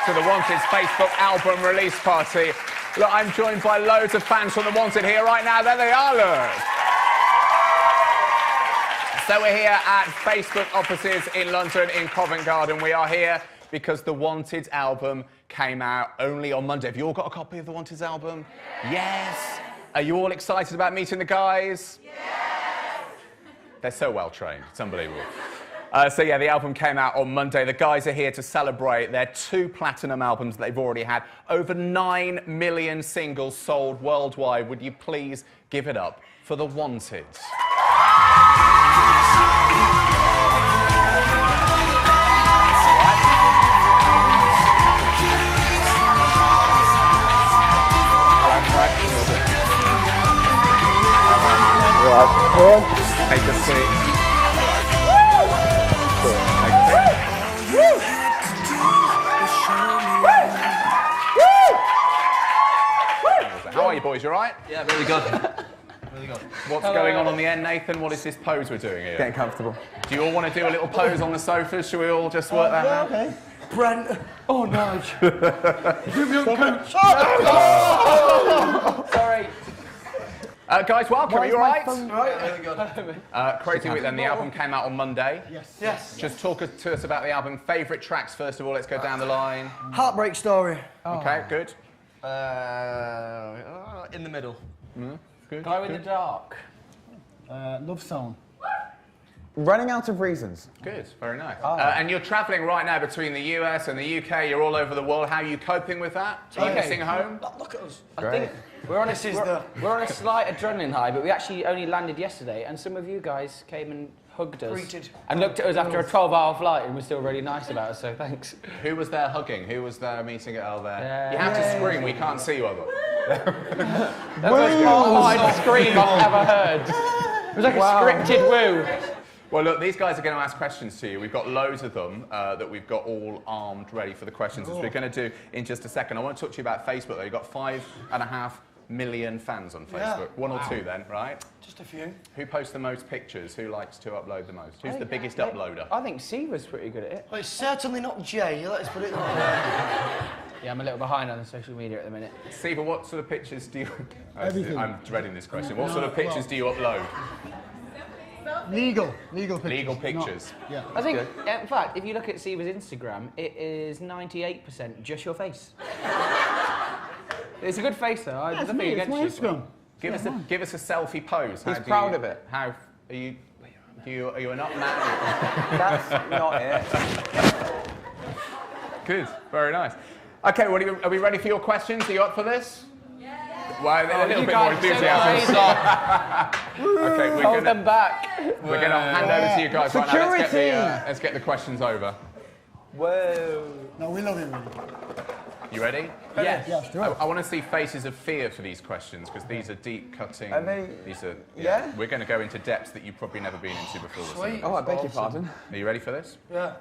to the Wanted's Facebook album release party. Look, I'm joined by loads of fans from the Wanted here right now. There they are, look. So we're here at Facebook offices in London, in Covent Garden. We are here because the Wanted's album came out only on Monday. Have you all got a copy of the Wanted's album? Yes. Are you all excited about meeting the guys? Yes. They're so well trained. It's unbelievable. So yeah, the album came out on Monday. The guys are here to celebrate their 2 platinum albums that they've already had. Over 9 million singles sold worldwide. Would you please give it up for the Wanted? Take a seat. How are you, boys? You all right? Yeah, really good. Really good. What's going on the end, Nathan? What is this pose we're doing here? Getting comfortable. Do you all want to do a little pose on the sofas? Should we all just work that out? Okay. Brent. Oh, Nige. Give me a coach. Sorry. Guys, welcome. Are you all right? Right, really good. Crazy Week then. The album came out on Monday. Yes. Yes. Just talk to us about the album. Favourite tracks, first of all. Let's go down the line. Heartbreak Story. Okay, good. In the middle. Good. Glow in the Dark. Love Song. Running Out of Reasons. Good, very nice. And you're travelling right now between the US and the UK. You're all over the world. How are you coping with that? Are you missing home? Look at us. I think we're on a slight adrenaline high, but we actually only landed yesterday, and some of you guys came and hugged us Greeted. and looked at us after a 12-hour flight and were still really nice about us, so thanks. Who was there hugging? Who was there meeting at there? You have to scream. We can't see you, other. That's the most horrified scream I've ever heard. It was like a scripted woo. Well, look, these guys are going to ask questions to you. We've got loads of them that we've got all armed, ready for the questions, as we're going to do in just a second. I want to talk to you about Facebook, though. You've got 5.5 million fans on Facebook. Yeah. One or two, then, right? Just a few. Who posts the most pictures? Who likes to upload the most? Who's the biggest uploader? I think Siva's pretty good at it. Well, it's certainly not Jay. Let's put it that way. Yeah, I'm a little behind on the social media at the minute. Siva, what sort of pictures do you... Everything. I'm dreading this question. What sort of pictures do you upload? Legal pictures. Legal pictures. Yeah. I think, in fact, if you look at Siva's Instagram, it is 98% just your face. It's a good face, though. That's me, it's my Instagram. Give us a selfie pose. He's proud of it. How are you? Are you not mad? That's not it. Good, very nice. Okay, well, are we ready for your questions? Are you up for this? Yeah. Well, a little bit more enthusiasm. Okay, Hold them back. We're going to hand over to you guys right now. Let's get the questions over. Whoa. No, we love him. You ready? Yes. Yes, do it. I want to see faces of fear for these questions because these are deep cutting. Are they? These are. Yeah? We're going to go into depths that you've probably never been into before. Sweet. Oh, I beg your pardon. Are you ready for this? Yeah.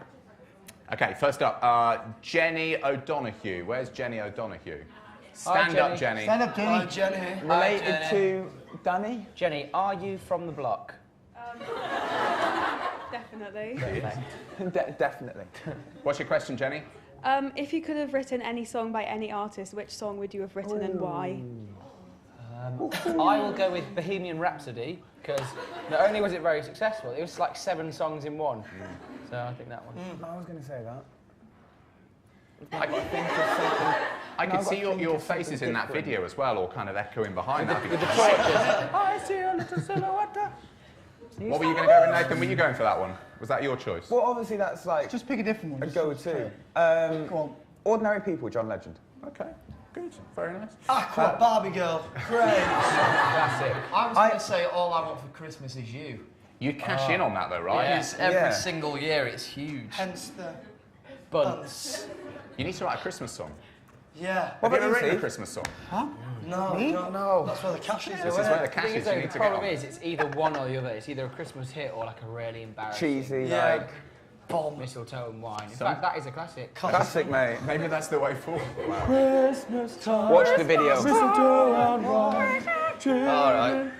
Okay, first up, Jenny O'Donoghue. Where's Jenny O'Donoghue? Stand up, Jenny. Stand up, Jenny. Hi, Jenny. Related to Danny? Jenny, are you from the block? Definitely. Definitely. What's your question, Jenny? If you could have written any song by any artist, which song would you have written and why? I will go with Bohemian Rhapsody, because not only was it very successful, it was like 7 songs in one. So I think that one. I was going to say that. I could see your faces in that video as well, or kind of echoing behind that. With the torches. I see a little silhouette. What were you going to go with, Nathan? Were you going for that one? Was that your choice? Well, obviously that's like Just pick a different one. a just go-to. Go on. Ordinary People, John Legend. Okay, good, very nice. Aqua, Barbie Girl. Great. Classic. I was going to say All I Want for Christmas Is You. You'd cash in on that though, right? Yeah. It's every Yeah. single year, it's huge. Hence the Bunts. You need to write a Christmas song. Yeah. Have you about ever you, written a Steve? Christmas song? No. That's where the cash is. This is where the cash The is. You need to get problem on. is, it's either one or the other. It's either a Christmas hit or like a really embarrassing Cheesy, Yeah. like Bomb. mistletoe and wine. In fact, that is a classic. classic, mate. Maybe that's the way forward. Wow. Christmas time. Watch the video. Mistletoe and wine. All right.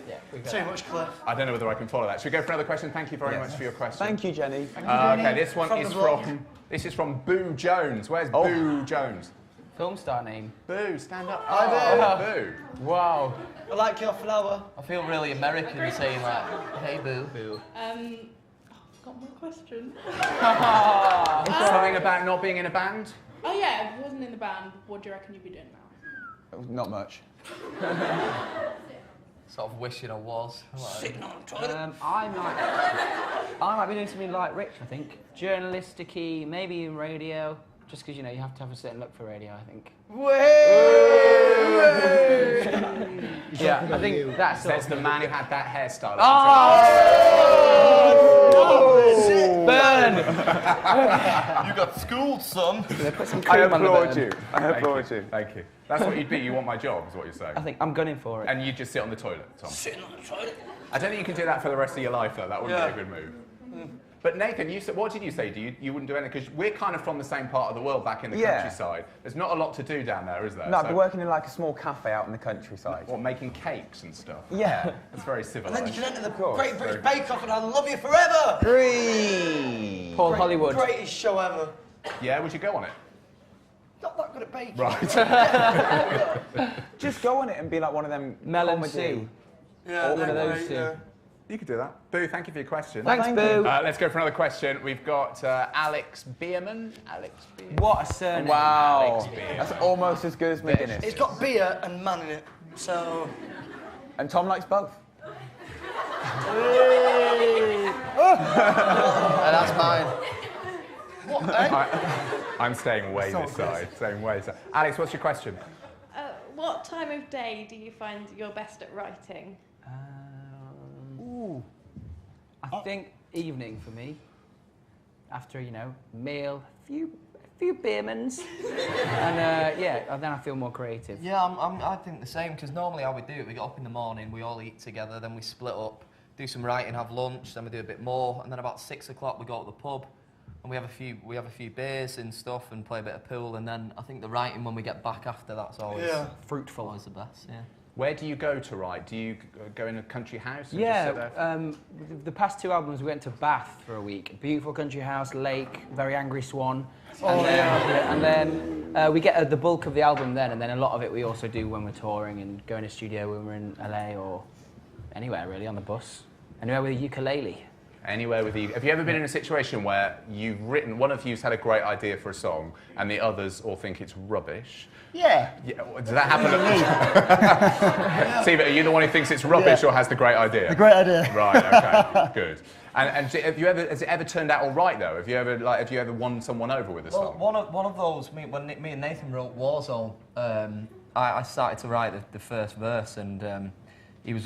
Yeah, we got Too much, Cliff. I don't know whether I can follow that. Should we go for another question? Thank you very much for your question. Thank you, Jenny. Okay, this one From is the block. This is from Boo Jones. Where's Boo Jones? Film star name. Boo, stand up. Hi, Boo. Wow. I like your flower. I feel really American saying like, hey boo. Boo. I've got more question. Something about not being in a band? Oh yeah, if I wasn't in the band, what do you reckon you'd be doing now? Not much. Sort of wishing I was. Sitting on the toilet. I might be doing something like Rich, I think. Journalistic-y, maybe in radio. Just because, you know, you have to have a certain look for radio, I think. Yeah, I think that's Says the man who had that hairstyle. Burn! You got schooled, son. Put some I cream on the applaud burn. you. I applaud you. Thank you. That's what you'd be. You want my job, is what you're saying. I think I'm gunning for it. And you just sit on the toilet, Tom. Sitting on the toilet. I don't think you can do that for the rest of your life, though. That wouldn't Yeah. be a good move. But Nathan, you said, what did you say? You wouldn't do anything? Because we're kind of from the same part of the world back in the Yeah. countryside. There's not a lot to do down there, is there? No, I'd be So- working in like a small cafe out in the countryside. What, making cakes and stuff? Yeah. It's very And then civilised. you can enter the course. Great British Bake Off and I'll love you forever. 3. Paul Hollywood. Greatest show ever. Yeah, would you go on it? Not that good at baking. Right. Just go on it and be like one of them Mel and comedy- Sue. Yeah, Or one of they're those great, two. yeah. You could do that. Boo, thank you for your question. Thanks, Thank Boo. you. Let's go for another question. We've got Alex Bierman. Alex Bierman. What a surname. Wow. Alex Beer. That's almost as good as McGuinness. It's got beer and man in it, so... And Tom likes both. That's mine. What, eh? I'm staying way this side. Staying way this side. Alex, what's your question? What time of day do you find you're best at writing? I think evening for me. After, you know, meal, a few beermans. And yeah, and then I feel more creative. Yeah, I think the same, because normally how we do it, we get up in the morning, we all eat together, then we split up, do some writing, have lunch, then we do a bit more, and then about 6 o'clock we go to the pub, and we have a few beers and stuff, and play a bit of pool, and then I think the writing when we get back after that's always Fruitful. always the best. Yeah. Where do you go to write? Do you go in a country house and just sit there? Yeah, the past 2 albums we went to Bath for a week. Beautiful country house, lake, very angry swan. And then we get the bulk of the album then, and then a lot of it we also do when we're touring and go in a studio when we're in LA or anywhere really, on the bus. Anywhere with a ukulele. Anywhere with you. Have you ever been in a situation where you've written, one of you's had a great idea for a song, and the others all think it's rubbish? Yeah. Yeah, does that happen? Steve, are you the one who thinks it's rubbish or has the great idea? A great idea. Right. Okay. Good. And has it ever turned out all right though? Have you ever won someone over with a Well, song? one of those, when me and Nathan wrote Warzone, I started to write the first verse, and he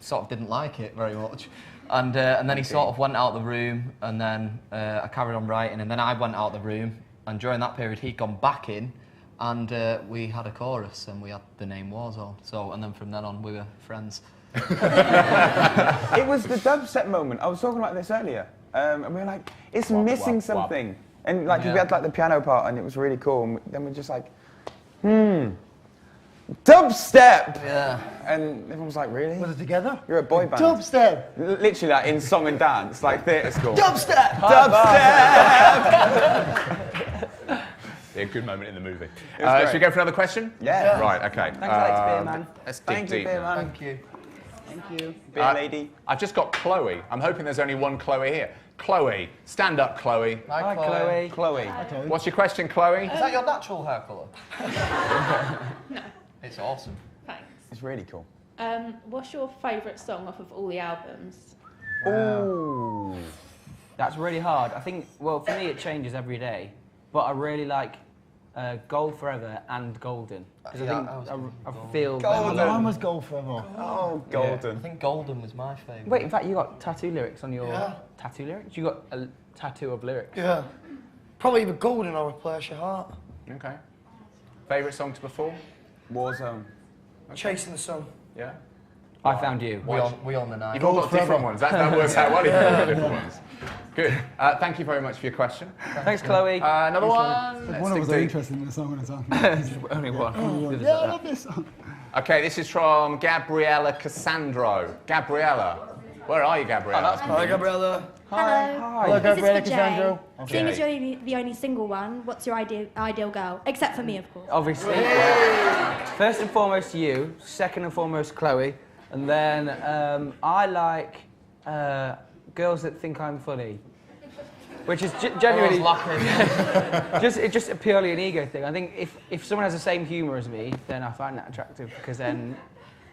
sort of didn't like it very much. And then he sort of went out the room, and then I carried on writing, and then I went out the room, and during that period he'd gone back in, and we had a chorus, and we had the name Warzone. So, and then from then on we were friends. It was the dubstep moment. I was talking about this earlier, and we were like, it's Wop, missing wop, wop. something. And like, we Yeah. had like the piano part, and it was really cool. And then we're just like, dubstep. Yeah. And everyone was like, really? Was it together? You're a boy band. Dubstep. Literally like in song and dance, like theatre school. Dubstep. Dubstep. Yeah, good moment in the movie. was Should we great. go for another question? Yeah. Right. Okay. Thanks, Alex Beerman. Let's dig Thank you, deep beer now. man. Thank you. Thank you. Beer lady. I've just got Chloe. I'm hoping there's only one Chloe here. Chloe, stand up, Chloe. Hi, Chloe. Chloe. What's your question, Chloe? Is that your natural hair colour? No. It's awesome. Thanks. It's really cool. What's your favourite song off of all the albums? Ooh. That's really hard. I think, well, for me it changes every day, but I really like Gold Forever and Golden. Because Yeah, I I was think I feel... Mine was Gold Forever. Oh, I golden. think Golden was my favourite. Wait, in fact, you got tattoo lyrics on your... Yeah. Tattoo lyrics? You got a tattoo of lyrics. Yeah. Probably either Golden or Replace Your Heart. Okay. Favourite song to perform? Warzone. Chasing the Sun. Yeah. I Found You. We on the night. You've all got different ones. That works out well. You've all got different ones. Good. Thank you very much for your question. Thanks, Chloe. Another one. Let's One of us dig are deep. interested in the song when it's on. Only one. Yeah, I love this song. Okay, this is from Gabriella Cassandro. Gabriella. Where are you, Gabriella? Hi, Gabriella. Hello. Hello, This is Gabriella for Jay. Cassandro. Seeing as you're the only single one, what's your ideal girl? Except for me, of course. Obviously. First and foremost, you. Second and foremost, Chloe. And then I like girls that think I'm funny. Which is genuinely just purely an ego thing. I think if someone has the same humour as me, then I find that attractive because then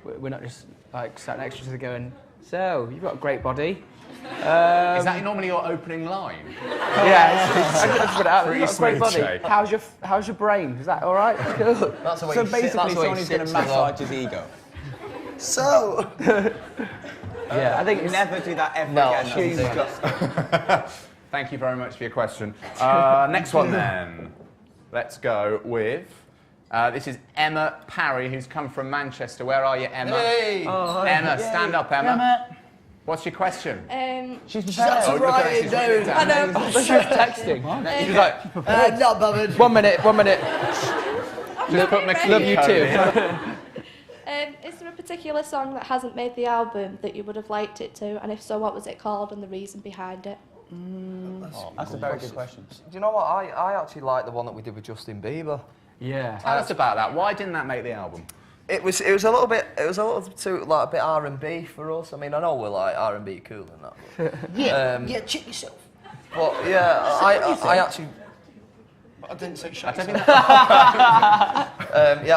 we're not just like sat next to each other going, "So you've got a great body." Is that normally your opening line? Yeah, I just put it out. Pretty You've got a great body. smooth shape. How's your brain? Is that all right? Cool. That's the way So you sit, basically, that's the way someone he who's going to sits as well. massage his ego. So, Yeah, I think it's Never do that ever No, again. she's That's Thank you very much for your question. Next one then. Let's go with. This is Emma Parry, who's come from Manchester. Where are you, Emma? Hey! Emma, stand up, Emma. What's your question? She's she's prepared. actually look at writing this, she's written it down. down. I know. she was texting. She's like, Not bothered. 1 minute. just put my Love you code too. in. Is there a particular song that hasn't made the album that you would have liked it to? And if so, what was it called and the reason behind it? That's a very good question. Do you know what? I actually like the one that we did with Justin Bieber. Yeah. Tell us about that. Why didn't that make the album? It was a little bit too like a bit R&B for us. I mean, I know we're like R&B cool and that. But, Yeah, check yourself. but yeah, I actually I didn't say shit. yeah,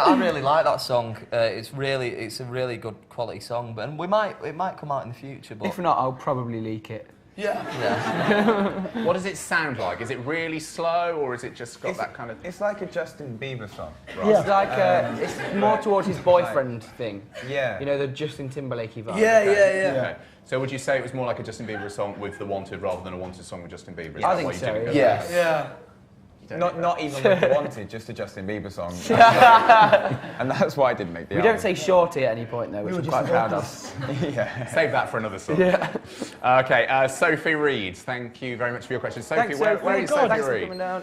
I really like that song. It's a really good quality song. But and it might come out in the future. But If not, I'll probably leak it. Yeah. yeah, What does it sound like? Is it really slow, or is it just got that kind of? It's like a Justin Bieber song. It's like it's more towards his boyfriend thing. Yeah. You know, the Justin Timberlakey vibe. Yeah. Okay. So would you say it was more like a Justin Bieber song with The Wanted rather than a Wanted song with Justin Bieber? Is I that think why you so, didn't go yeah. with Yeah. Not even with the Wanted, just a Justin Bieber song. And that's why I didn't make the We album. don't say shorty at any point though, which I'm quite proud of. Yeah. Save that for another song. Okay, Sophie Reed, thank you very much for your question. Sophie, Thanks, where Sophie. is God, Sophie thanks for Reed? coming down.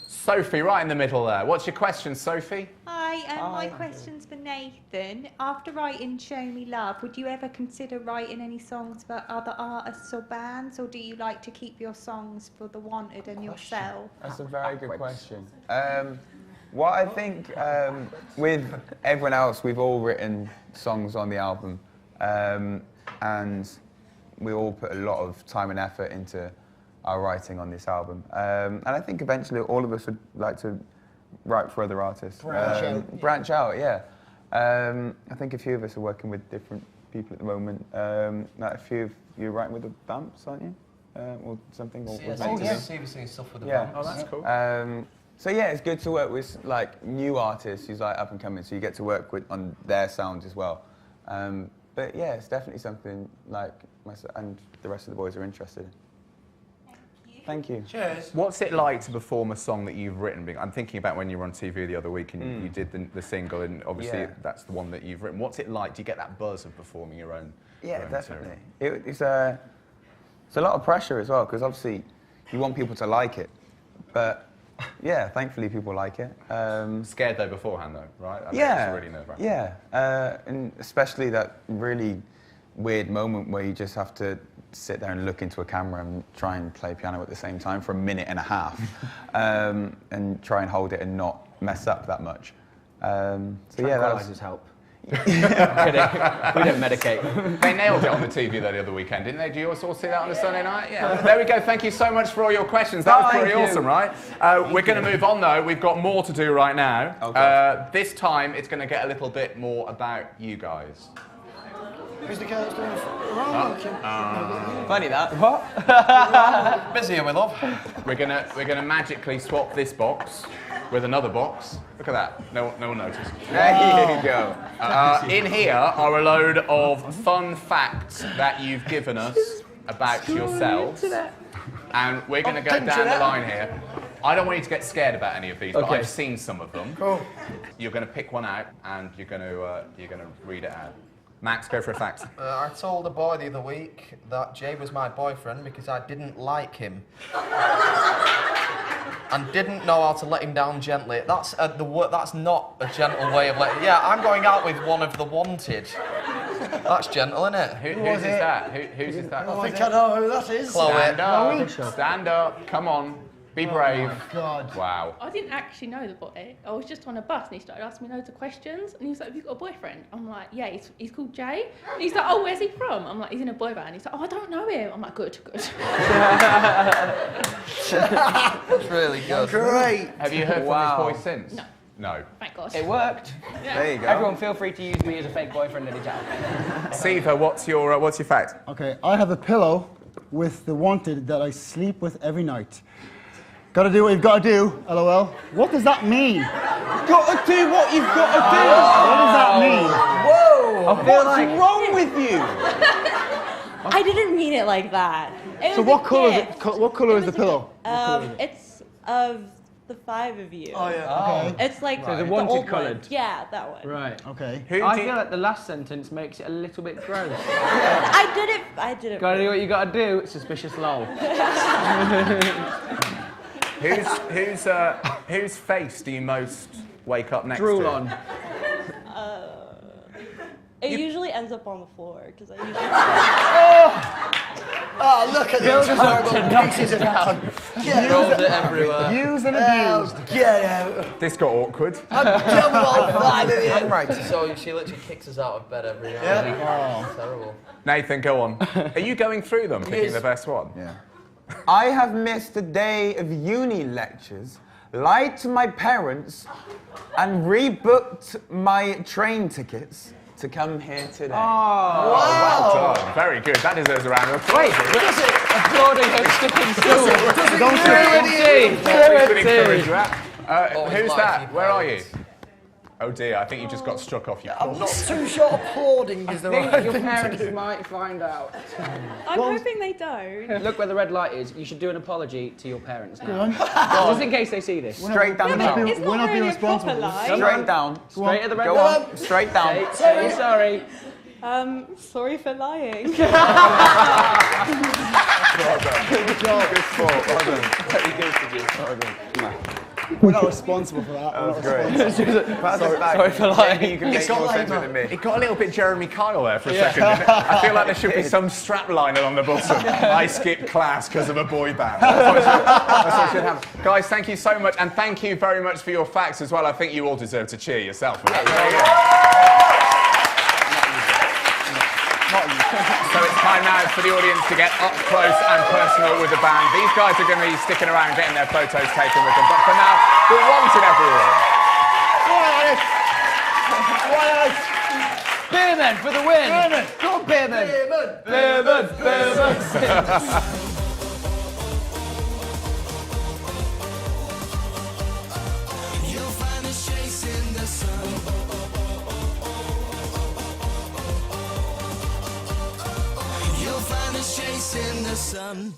Sophie, right in the middle there. What's your question, Sophie? Hi, my question's for Nathan. After writing Show Me Love, would you ever consider writing any songs for other artists or bands, or do you like to keep your songs for The Wanted and yourself? That's a very good question. What I think with everyone else, we've all written songs on the album, and we all put a lot of time and effort into our writing on this album. And I think eventually all of us would like to write for other artists. Branch out, yeah. I think a few of us are working with different people at the moment. Like a few of you are writing with the Vamps, aren't you? Or something? Or Steve doing stuff with the yeah. band. Oh, that's cool. So yeah, it's good to work with like new artists who's like up and coming, so you get to work with on their sounds as well. But yeah, it's definitely something like myself and the rest of the boys are interested in. Thank you. Cheers. What's it like to perform a song that you've written? I'm thinking about when you were on TV the other week and you did the single, and obviously Yeah. that's the one that you've written. What's it like? Do you get that buzz of performing your own? Yeah, your own definitely. material? It's a lot of pressure as well, because obviously you want people to like it. But yeah, thankfully people like it. Scared though beforehand though, right? I mean, Yeah, It's really nerve-wracking. yeah. And especially that really weird moment where you just have to sit there and look into a camera and try and play piano at the same time for a minute and a half, and try and hold it and not mess up that much. So yeah, that was, Tranquilizers help. Kidding. We don't medicate. They nailed it on the TV though the other weekend, didn't they? Do you also see that on a Sunday night? Yeah. There we go. Thank you so much for all your questions. That was pretty awesome, right? We're going to move on though. We've got more to do right now. Okay. This time it's going to get a little bit more about you guys. Who's the guy that's doing the funny that. What? Busy here, my love. We're gonna magically swap this box with another box. Look at that. No one noticed. There you go. In here are a load of fun facts that you've given us about yourselves, and we're gonna go down the line here. I don't want you to get scared about any of these, but Okay. I've seen some of them. Cool. You're gonna pick one out, and you're gonna read it out. Max, go for a fact. I told a boy the other week that Jay was my boyfriend because I didn't like him. And didn't know how to let him down gently. That's not a gentle way of letting... Yeah, I'm going out with one of the Wanted. That's gentle, isn't it? Whose is that? Whose is that? I think I know who that is. Chloe. Stand up. Stand up. Come on. Be brave. Oh my God. Wow. I didn't actually know the boy. I was just on a bus and he started asking me loads of questions. And he was like, have you got a boyfriend? I'm like, yeah, he's called Jay. And he's like, oh, where's he from? I'm like, he's in a boy band. He's like, oh, I don't know him. I'm like, good. That's really good. Great. Have you heard from this boy since? No. No. Thank God. It worked. There you go. Everyone, feel free to use me as a fake boyfriend anytime. Siva, what's your fact? Okay, I have a pillow with the wanted that I sleep with every night. Gotta do what you've got to do, LOL. What does that mean? Gotta do what you've got to do. What does that mean? Whoa! What's wrong with you? I didn't mean it like that. So what colour is it? What colour is the pillow? It's of the 5 of you. Oh yeah. Okay. It's like So the the wanted old coloured. one. Yeah, that one. Right. Okay. I feel like the last sentence makes it a little bit gross. I did it. Gotta do what you gotta do. Suspicious lol. Whose face do you most wake up next Drool to? on. It usually ends up on the floor because I usually. Oh, look at Bill these just horrible wants to knock pieces it of down. Rolled it everywhere. Used and abused. Get out. This got awkward. I'm double all 5 of you. Right, so she literally kicks us out of bed every night. Yeah. Terrible. Nathan, go on. Are you going through them, picking the best one? Yeah. I have missed a day of uni lectures, lied to my parents, and rebooked my train tickets to come here today. Well done. Very good. That deserves a round of applause. Wait, applauding her sticking stool. Who's that? Where are you? Oh dear, I think you just got struck off your course. Not too sure applauding is the right think your thing to parents do. might find out. I'm hoping they don't. Look where the red light is. You should do an apology to your parents now. Go on. Just in case they see this. Straight down the It's middle. not We're not really being a proper responsible. lie. Straight down. Straight at the red Go light. on. Straight down. Say sorry. Sorry for lying. Good sport. Well done. Very good for you. We're not responsible for that. That was great. Sorry for lying. You can make more sense than me. It got a little bit Jeremy Kyle there for a second. Didn't it? I feel like there should be some strap line along the bottom. I skipped class because of a boy band. That's what should happen. Guys, thank you so much, and thank you very much for your facts as well. I think you all deserve to cheer yourself. For that. So it's time now for the audience to get up close and personal with the band. These guys are going to be sticking around getting their photos taken with them. But for now, the wanted everyone. Beermen for the win. Beermen. Go on, Beermen. Beermen. Chasing the sun.